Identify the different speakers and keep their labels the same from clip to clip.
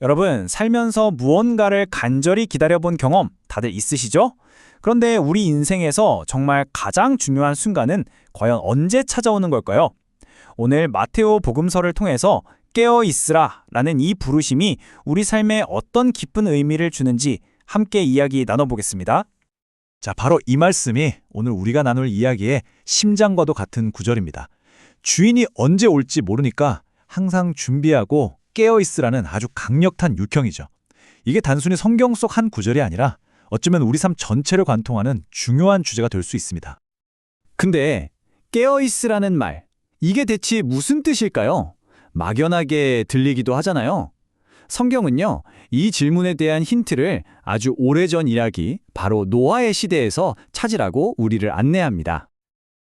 Speaker 1: 여러분, 살면서 무언가를 간절히 기다려본 경험 다들 있으시죠? 그런데 우리 인생에서 정말 가장 중요한 순간은 과연 언제 찾아오는 걸까요? 오늘 마테오 복음서를 통해서 깨어 있으라 라는 이 부르심이 우리 삶에 어떤 깊은 의미를 주는지 함께 이야기 나눠보겠습니다.
Speaker 2: 자, 바로 이 말씀이 오늘 우리가 나눌 이야기의 심장과도 같은 구절입니다. 주인이 언제 올지 모르니까 항상 준비하고 깨어있으라는 아주 강력한 육형이죠. 이게 단순히 성경 속 한 구절이 아니라 어쩌면 우리 삶 전체를 관통하는 중요한 주제가 될 수 있습니다.
Speaker 1: 근데 깨어있으라는 말, 이게 대체 무슨 뜻일까요? 막연하게 들리기도 하잖아요. 성경은요, 이 질문에 대한 힌트를 아주 오래전 이야기, 바로 노아의 시대에서 찾으라고 우리를 안내합니다.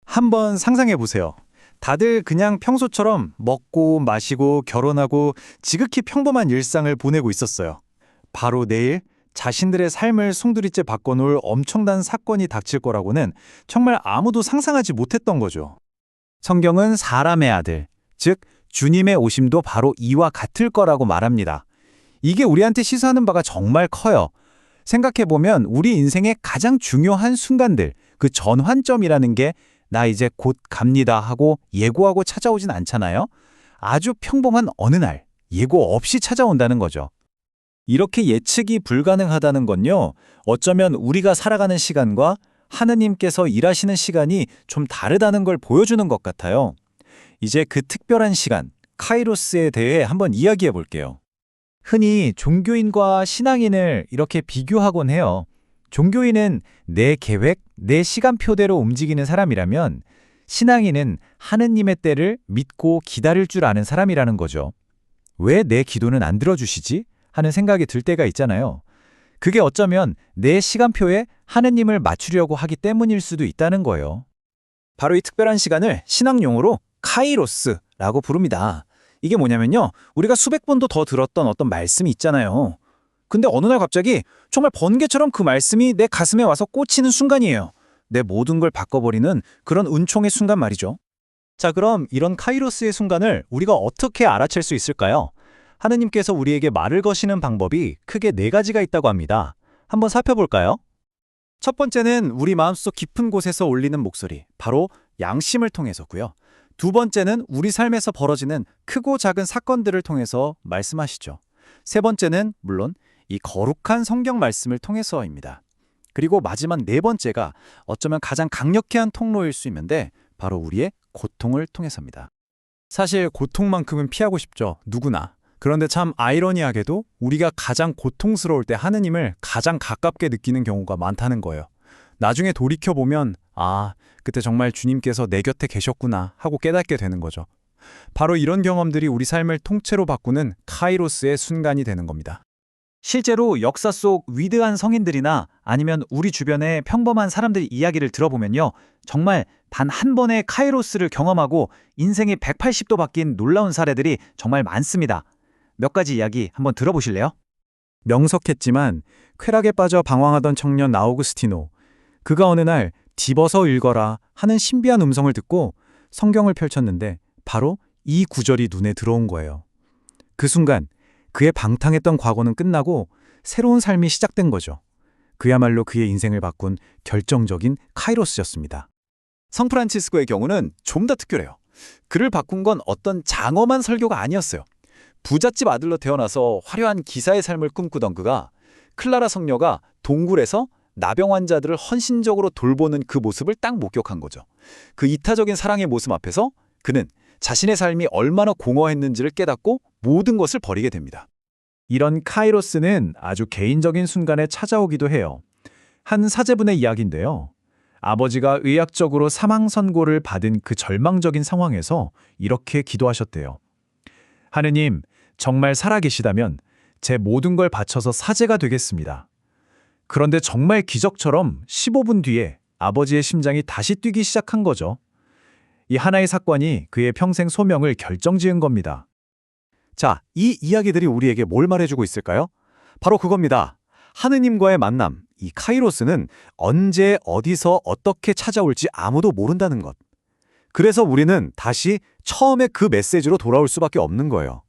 Speaker 2: 한번 상상해 보세요. 다들 그냥 평소처럼 먹고 마시고 결혼하고 지극히 평범한 일상을 보내고 있었어요. 바로 내일 자신들의 삶을 송두리째 바꿔놓을 엄청난 사건이 닥칠 거라고는 정말 아무도 상상하지 못했던 거죠. 성경은 사람의 아들, 즉 주님의 오심도 바로 이와 같을 거라고 말합니다. 이게 우리한테 시사하는 바가 정말 커요. 생각해보면 우리 인생의 가장 중요한 순간들, 그 전환점이라는 게 나 이제 곧 갑니다 하고 예고하고 찾아오진 않잖아요. 아주 평범한 어느 날, 예고 없이 찾아온다는 거죠. 이렇게 예측이 불가능하다는 건요, 어쩌면 우리가 살아가는 시간과 하느님께서 일하시는 시간이 좀 다르다는 걸 보여주는 것 같아요. 이제 그 특별한 시간, 카이로스에 대해 한번 이야기해 볼게요. 흔히 종교인과 신앙인을 이렇게 비교하곤 해요. 종교인은 내 계획, 내 시간표대로 움직이는 사람이라면 신앙인은 하느님의 때를 믿고 기다릴 줄 아는 사람이라는 거죠. 왜 내 기도는 안 들어주시지? 하는 생각이 들 때가 있잖아요. 그게 어쩌면 내 시간표에 하느님을 맞추려고 하기 때문일 수도 있다는 거예요.
Speaker 1: 바로 이 특별한 시간을 신학용어로 카이로스라고 부릅니다. 이게 뭐냐면요, 우리가 수백 번도 더 들었던 어떤 말씀이 있잖아요. 근데 어느 날 갑자기 정말 번개처럼 그 말씀이 내 가슴에 와서 꽂히는 순간이에요. 내 모든 걸 바꿔버리는 그런 은총의 순간 말이죠.
Speaker 2: 자, 그럼 이런 카이로스의 순간을 우리가 어떻게 알아챌 수 있을까요? 하느님께서 우리에게 말을 거시는 방법이 크게 4가지가 있다고 합니다. 한번 살펴볼까요? 첫 번째는 우리 마음속 깊은 곳에서 울리는 목소리, 바로 양심을 통해서고요. 두 번째는 우리 삶에서 벌어지는 크고 작은 사건들을 통해서 말씀하시죠. 세 번째는 물론 이 거룩한 성경 말씀을 통해서입니다. 그리고 마지막 4번째가 어쩌면 가장 강력히 한 통로일 수 있는데 바로 우리의 고통을 통해서입니다. 사실 고통만큼은 피하고 싶죠, 누구나. 그런데 참 아이러니하게도 우리가 가장 고통스러울 때 하느님을 가장 가깝게 느끼는 경우가 많다는 거예요. 나중에 돌이켜보면 아, 그때 정말 주님께서 내 곁에 계셨구나 하고 깨닫게 되는 거죠. 바로 이런 경험들이 우리 삶을 통째로 바꾸는 카이로스의 순간이 되는 겁니다. 실제로 역사 속 위대한 성인들이나 아니면 우리 주변의 평범한 사람들 이야기를 들어보면요, 정말 단 한 번의 카이로스를 경험하고 인생이 180도 바뀐 놀라운 사례들이 정말 많습니다. 몇 가지 이야기 한번 들어보실래요? 명석했지만 쾌락에 빠져 방황하던 청년 아우구스티노. 그가 어느 날 집어서 읽어라 하는 신비한 음성을 듣고 성경을 펼쳤는데 바로 이 구절이 눈에 들어온 거예요. 그 순간 그의 방탕했던 과거는 끝나고 새로운 삶이 시작된 거죠. 그야말로 그의 인생을 바꾼 결정적인 카이로스였습니다. 성프란치스코의 경우는 좀 더 특별해요. 그를 바꾼 건 어떤 장엄한 설교가 아니었어요. 부잣집 아들로 태어나서 화려한 기사의 삶을 꿈꾸던 그가 클라라 성녀가 동굴에서 나병 환자들을 헌신적으로 돌보는 그 모습을 딱 목격한 거죠. 그 이타적인 사랑의 모습 앞에서 그는 자신의 삶이 얼마나 공허했는지를 깨닫고 모든 것을 버리게 됩니다. 이런 카이로스는 아주 개인적인 순간에 찾아오기도 해요. 한 사제분의 이야기인데요. 아버지가 의학적으로 사망 선고를 받은 그 절망적인 상황에서 이렇게 기도하셨대요. 하느님, 정말 살아계시다면 제 모든 걸 바쳐서 사제가 되겠습니다. 그런데 정말 기적처럼 15분 뒤에 아버지의 심장이 다시 뛰기 시작한 거죠. 이 하나의 사건이 그의 평생 소명을 결정지은 겁니다. 자, 이 이야기들이 우리에게 뭘 말해주고 있을까요? 바로 그겁니다. 하느님과의 만남, 이 카이로스는 언제 어디서 어떻게 찾아올지 아무도 모른다는 것. 그래서 우리는 다시 처음에 그 메시지로 돌아올 수밖에 없는 거예요.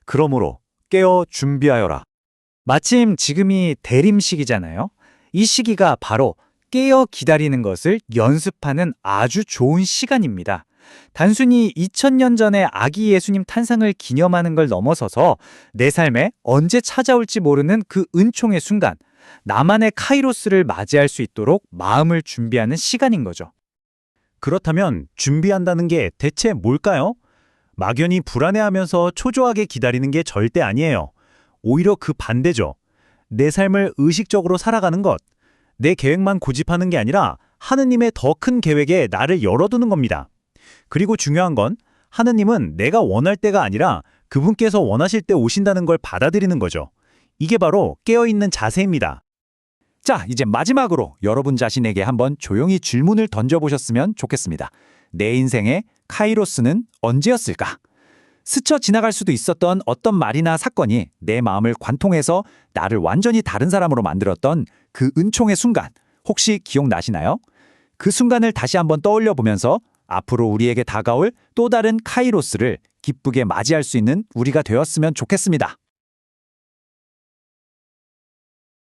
Speaker 2: 그러므로 깨어 준비하여라.
Speaker 1: 마침 지금이 대림식이잖아요. 이 시기가 바로 깨어 기다리는 것을 연습하는 아주 좋은 시간입니다. 단순히 2000년 전에 아기 예수님 탄생을 기념하는 걸 넘어서서 내 삶에 언제 찾아올지 모르는 그 은총의 순간, 나만의 카이로스를 맞이할 수 있도록 마음을 준비하는 시간인 거죠.
Speaker 2: 그렇다면 준비한다는 게 대체 뭘까요? 막연히 불안해하면서 초조하게 기다리는 게 절대 아니에요. 오히려 그 반대죠. 내 삶을 의식적으로 살아가는 것. 내 계획만 고집하는 게 아니라 하느님의 더 큰 계획에 나를 열어두는 겁니다. 그리고 중요한 건 하느님은 내가 원할 때가 아니라 그분께서 원하실 때 오신다는 걸 받아들이는 거죠. 이게 바로 깨어있는 자세입니다.
Speaker 1: 자, 이제 마지막으로 여러분 자신에게 한번 조용히 질문을 던져보셨으면 좋겠습니다. 내 인생의 카이로스는 언제였을까? 스쳐 지나갈 수도 있었던 어떤 말이나 사건이 내 마음을 관통해서 나를 완전히 다른 사람으로 만들었던 그 은총의 순간, 혹시 기억나시나요? 그 순간을 다시 한번 떠올려 보면서 앞으로 우리에게 다가올 또 다른 카이로스를 기쁘게 맞이할 수 있는 우리가 되었으면 좋겠습니다.